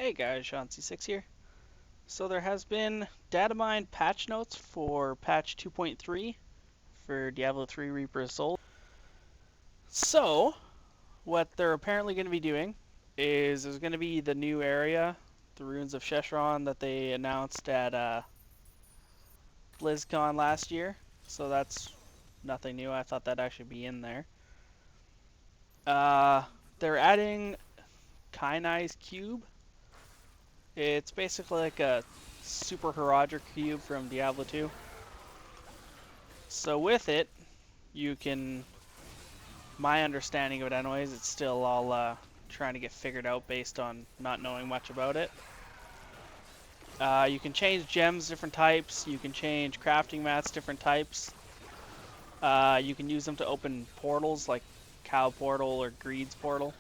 Hey guys, Sean C6 here. So there has been Datamined patch notes for patch 2.3 for Diablo 3 Reaper's Soul. So what they're apparently going to be doing is there's going to be the new area, the Ruins of Sheshron that they announced at BlizzCon last year. So that's nothing new. I thought that'd actually be in there. They're adding Kainai's Cube. It's basically like a Super Herodric Cube from Diablo 2. So with it, you can, my understanding of it anyways, it's still all trying to get figured out based on not knowing much about it. You can change gems different types, you can change crafting mats different types. You can use them to open portals like Cow Portal or Greed's Portal.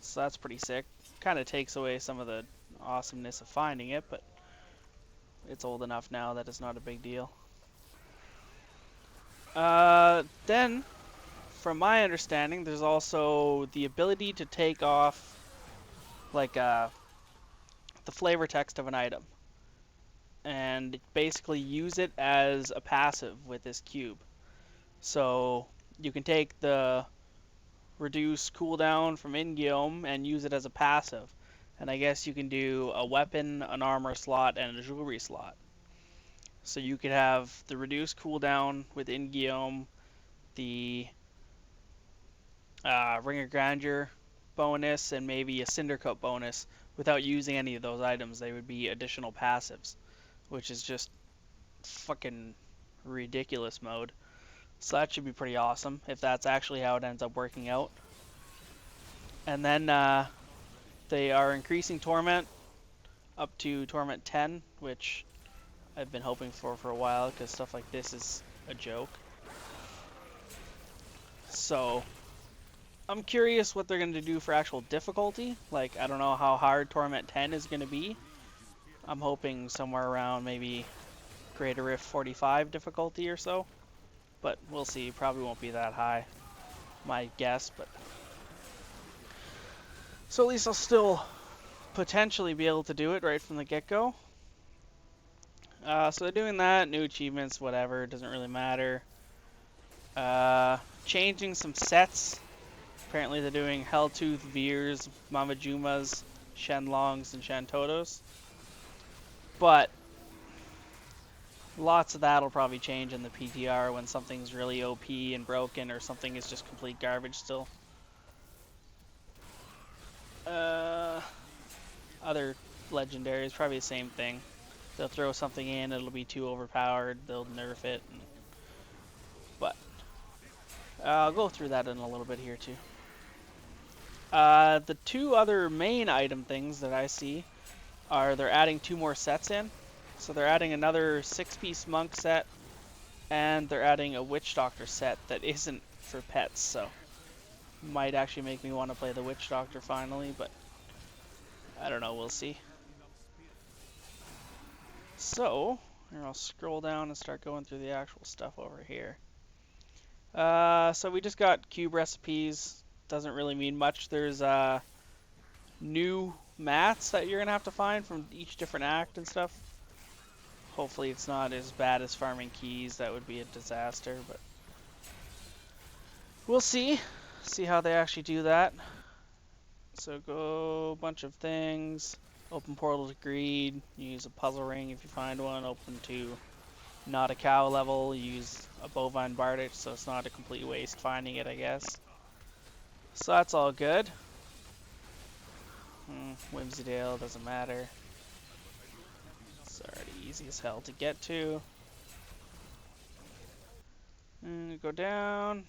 So that's pretty sick. Kind of takes away some of the awesomeness of finding it, but it's old enough now that it's not a big deal. Then, from my understanding, there's also the ability to take off, like, the flavor text of an item. And basically use it as a passive with this cube. So, you can take the reduce cooldown from in-game and use it as a passive. And I guess you can do a weapon, an armor slot, and a jewelry slot. So you could have the reduced cooldown with in-game, the Ring of Grandeur bonus, and maybe a Cindercoat bonus without using any of those items. They would be additional passives, which is just fucking ridiculous mode. So that should be pretty awesome if that's actually how it ends up working out. And then they are increasing Torment up to Torment 10, which I've been hoping for a while because stuff like this is a joke. So I'm curious what they're going to do for actual difficulty. Like, I don't know how hard Torment 10 is going to be. I'm hoping somewhere around maybe Greater Rift 45 difficulty or so. But we'll see. Probably won't be that high. My guess, but... So at least I'll still potentially be able to do it right from the get-go. So they're doing that. New achievements, whatever. Doesn't really matter. Changing some sets. Apparently they're doing Helltooth, Veers, Mamajumas, Shenlongs, and Shantotos. But lots of that'll probably change in the PTR when something's really OP and broken or something is just complete garbage still. Other legendaries, probably the same thing. They'll throw something in, it'll be too overpowered, they'll nerf it. But I'll go through that in a little bit here too. The two other main item things that I see are they're adding 2 more sets in. So they're adding another 6-piece monk set, and they're adding a witch doctor set that isn't for pets, so might actually make me want to play the witch doctor finally, but I don't know, we'll see. So, here I'll scroll down and start going through the actual stuff over here. So we just got cube recipes. Doesn't really mean much. There's new mats that you're gonna have to find from each different act and stuff. Hopefully it's not as bad as farming keys. That would be a disaster, but we'll see. See how they actually do that. So go bunch of things. Open portal to greed. Use a puzzle ring if you find one. Open to not a cow level. Use a bovine bardage, so it's not a complete waste finding it, I guess. So that's all good. Whimsydale doesn't matter. It's already easy as hell to get to. Go down.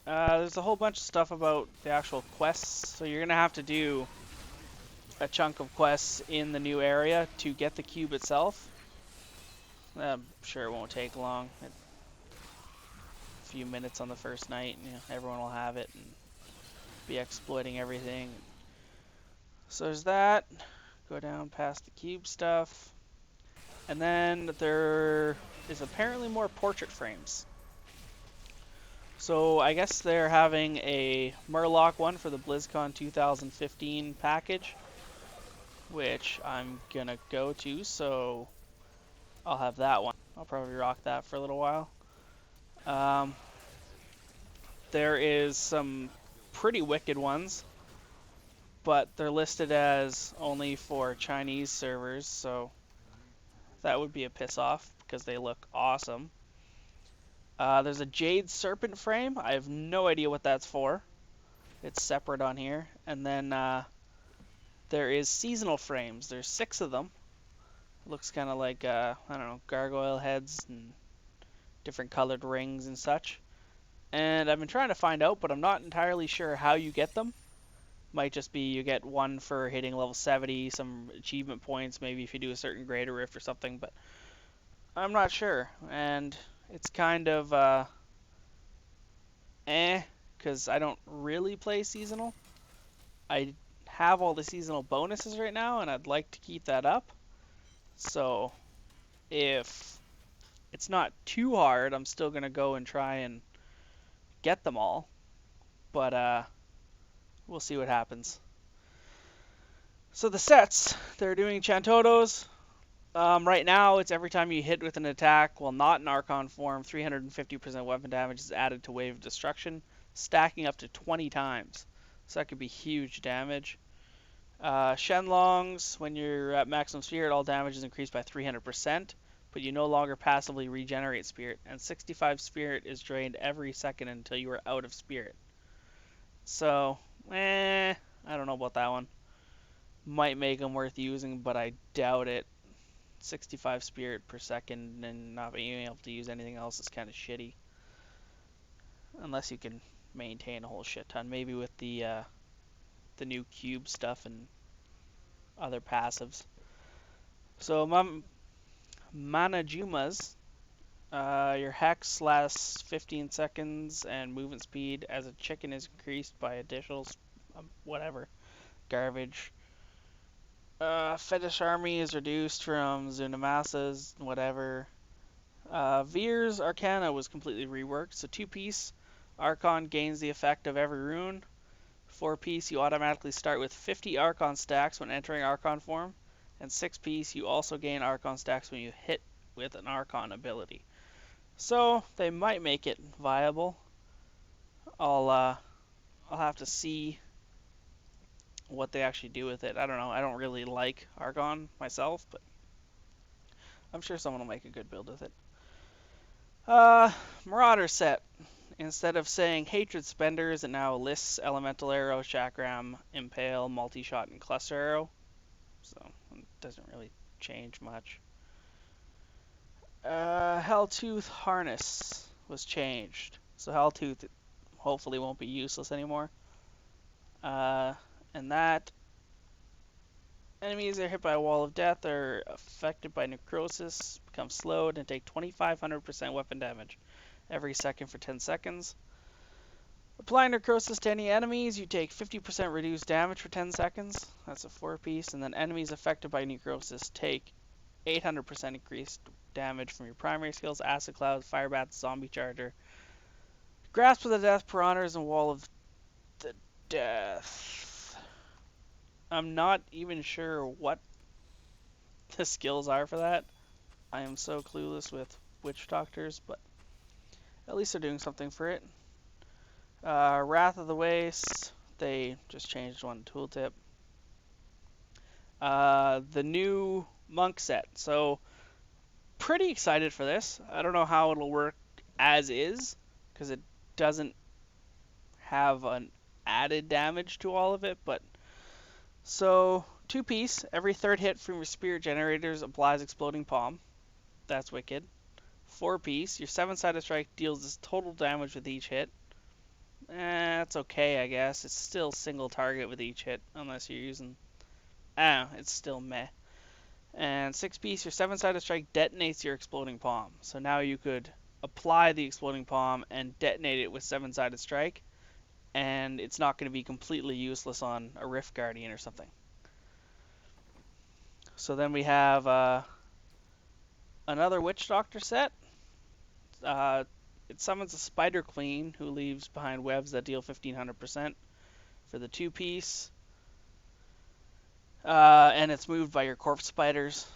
There's a whole bunch of stuff about the actual quests, so you're gonna have to do a chunk of quests in the new area to get the cube itself. I'm sure it won't take long. A few minutes on the first night, you know, everyone will have it and be exploiting everything. So there's that. Go down past the cube stuff. And then there is apparently more portrait frames. So I guess they're having a Murloc one for the BlizzCon 2015 package, which I'm gonna go to, so I'll have that one. I'll probably rock that for a little while. Um, there is some pretty wicked ones, but they're listed as only for Chinese servers, so that would be a piss off because they look awesome. There's a Jade Serpent frame. I have no idea what that's for. It's separate on here. And then there is seasonal frames. There's 6 of them. It looks kind of like, I don't know, gargoyle heads and different colored rings and such. And I've been trying to find out, but I'm not entirely sure how you get them. Might just be you get one for hitting level 70, some achievement points, maybe if you do a certain greater rift or something, but I'm not sure. And it's kind of because I don't really play seasonal. I have all the seasonal bonuses right now, and I'd like to keep that up. So if it's not too hard, I'm still gonna go and try and get them all. But we'll see what happens. So the sets, they're doing Chantotos. Right now, it's every time you hit with an attack while not in Archon form, 350% weapon damage is added to Wave of Destruction, stacking up to 20 times. So that could be huge damage. Shenlongs, when you're at maximum spirit, all damage is increased by 300%, but you no longer passively regenerate spirit, and 65 spirit is drained every second until you are out of spirit. So, I don't know about that one. Might make them worth using, but I doubt it. 65 spirit per second and not being able to use anything else is kind of shitty. Unless you can maintain a whole shit ton. Maybe with the new cube stuff and other passives. So Manajumas, your hex lasts 15 seconds and movement speed as a chicken is increased by additional whatever garbage. Fetish Army is reduced from Zunamasa's whatever. Veer's Arcana was completely reworked, so 2-piece Archon gains the effect of every rune. 4-piece you automatically start with 50 Archon stacks when entering Archon form, and 6-piece you also gain Archon stacks when you hit with an Archon ability. So they might make it viable. I'll have to see what they actually do with it. I don't know. I don't really like Archon myself, but I'm sure someone will make a good build with it. Marauder set. Instead of saying Hatred Spenders, it now lists Elemental Arrow, Chakram, Impale, Multi-Shot, and Cluster Arrow. So it doesn't really change much. Helltooth Harness was changed. So Helltooth hopefully won't be useless anymore. And that enemies that are hit by a wall of death are affected by necrosis, become slowed, and take 2,500% weapon damage every second for 10 seconds. Apply necrosis to any enemies, you take 50% reduced damage for 10 seconds. That's a 4-piece. And then enemies affected by necrosis take 800% increased damage from your primary skills, Acid Cloud, Fire Bat, Zombie Charger, Grasp of the Death, Piranhas, and Wall of the Death. I'm not even sure what the skills are for that. I am so clueless with Witch Doctors, but at least they're doing something for it. Wrath of the Waste, they just changed one tooltip. The new monk set. So, pretty excited for this. I don't know how it'll work as is, because it doesn't have an added damage to all of it, but so 2-piece, every third hit from your spirit generators applies exploding palm. That's wicked. 4-piece, your 7-sided strike deals this total damage with each hit. That's okay, I guess. It's still single target with each hit, unless you're using... it's still meh. And 6-piece, your 7-sided strike detonates your exploding palm. So now you could apply the exploding palm and detonate it with 7-sided strike, and it's not going to be completely useless on a Rift Guardian or something. So then we have another Witch Doctor set. it summons a Spider Queen who leaves behind webs that deal 1500% for the 2-piece. And it's moved by your corpse spiders.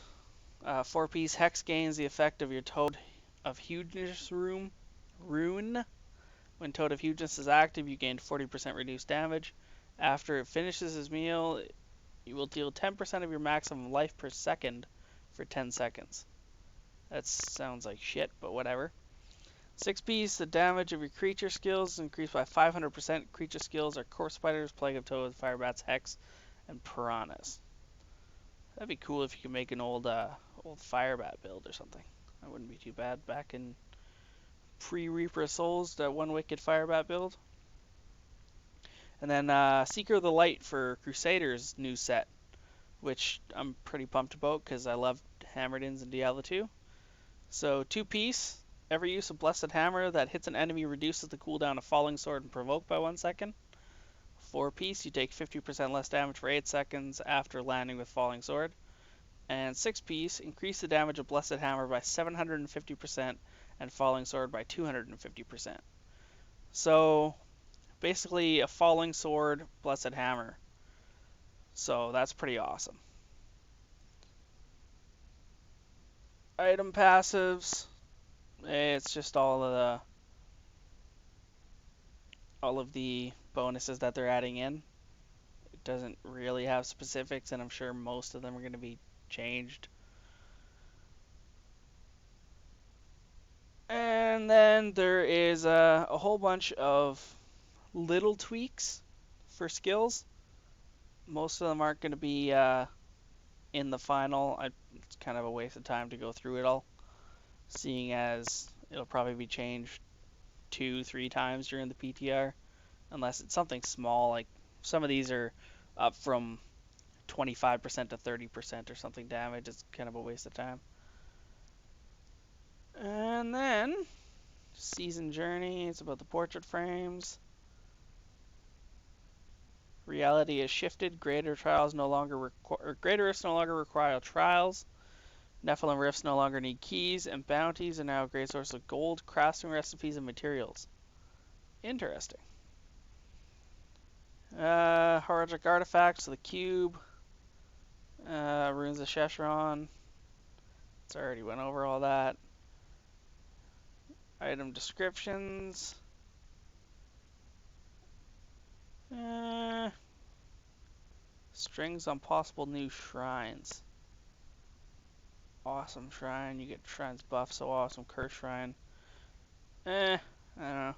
4-piece Hex gains the effect of your Toad of Hugeness rune. When Toad of Hugeness is active, you gain 40% reduced damage. After it finishes his meal, you will deal 10% of your maximum life per second for 10 seconds. That sounds like shit, but whatever. 6-piece, the damage of your creature skills is increased by 500%. Creature skills are Corpse Spiders, Plague of Toads, Fire Bats, Hex, and Piranhas. That'd be cool if you could make an old Fire Bat build or something. That wouldn't be too bad back in pre-Reaper of Souls, that one wicked Fire Bat build. And then Seeker of the Light for Crusaders new set, which I'm pretty pumped about because I love Hammer-Ins in Diablo 2. So 2-piece, every use of Blessed Hammer that hits an enemy reduces the cooldown of Falling Sword and Provoke by 1 second. 4-piece, you take 50% less damage for 8 seconds after landing with Falling Sword. And 6-piece, increase the damage of Blessed Hammer by 750% and Falling Sword by 250%. So basically a Falling Sword, Blessed Hammer. So that's pretty awesome. Item passives. It's just all of the bonuses that they're adding in. It doesn't really have specifics, and I'm sure most of them are going to be changed. And then there is a whole bunch of little tweaks for skills. Most of them aren't going to be in the final. It's kind of a waste of time to go through it all, seeing as it'll probably be changed 2-3 times during the PTR, unless it's something small, like some of these are up from 25% to 30% or something damage. It's kind of a waste of time. And then Season Journey, it's about the portrait frames. Reality has shifted. Greater rifts no longer require trials. Nephilim rifts no longer need keys, and bounties are now a great source of gold, crafting recipes, and materials. Interesting. Horrific artifacts, the cube, runes of Sheshron. It's already went over all that. Item descriptions. Strings on possible new shrines. Awesome shrine. You get shrines buff, so awesome. Curse shrine. I don't know.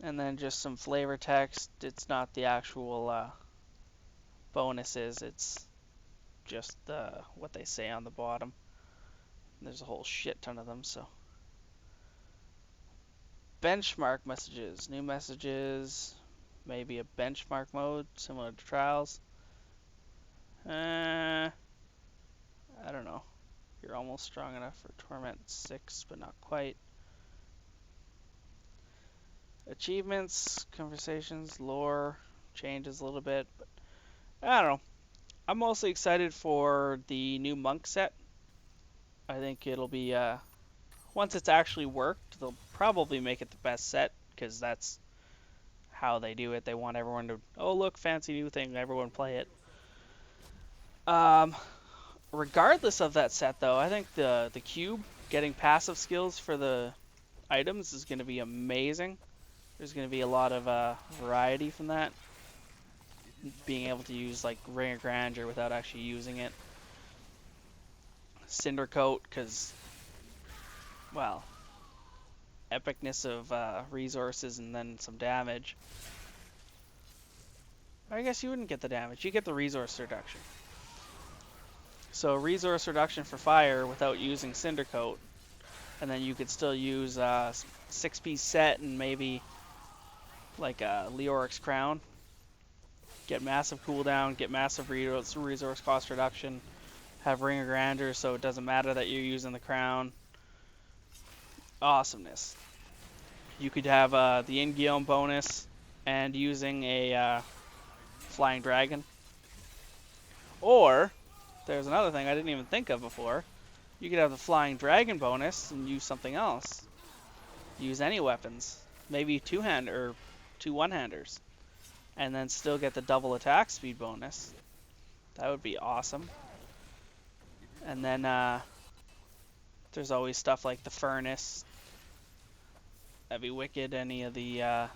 And then just some flavor text. It's not the actual bonuses. It's just what they say on the bottom. There's a whole shit ton of them, so. Benchmark messages. New messages. Maybe a benchmark mode, similar to trials. I don't know. You're almost strong enough for Torment 6, but not quite. Achievements, conversations, lore changes a little bit, but I don't know. I'm mostly excited for the new monk set. I think it'll be, once it's actually worked, they'll probably make it the best set, because that's how they do it. They want everyone to, oh look, fancy new thing, everyone play it. Regardless of that set, though, I think the cube, getting passive skills for the items is going to be amazing. There's going to be a lot of variety from that. Being able to use like Ring of Grandeur without actually using it. Cinder Coat, because, well, epicness of resources and then some damage. I guess you wouldn't get the damage. You get the resource reduction. So resource reduction for fire without using Cinder Coat. And then you could still use 6-piece set and maybe like a Leoric's Crown. Get massive cooldown, get massive resource cost reduction. Have Ring of Grandeur so it doesn't matter that you're using the crown. Awesomeness. You could have the in-Guillaume bonus and using a Flying Dragon. Or, there's another thing I didn't even think of before. You could have the flying dragon bonus and use something else. Use any weapons. Maybe two-hand or two one-handers. And then still get the double attack speed bonus. That would be awesome. And then there's always stuff like the furnace. That'd be wicked. Any of the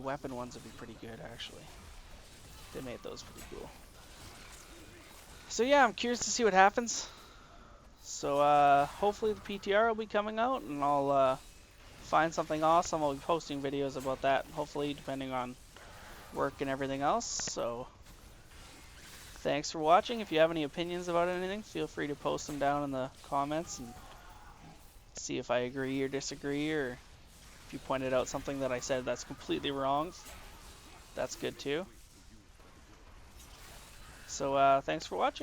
weapon ones would be pretty good, actually. They made those pretty cool. So yeah, I'm curious to see what happens. So hopefully the PTR will be coming out, and I'll find something awesome. I'll be posting videos about that, hopefully, depending on work and everything else. So thanks for watching. If you have any opinions about anything, feel free to post them down in the comments and see if I agree or disagree, or if you pointed out something that I said that's completely wrong, that's good too. So thanks for watching.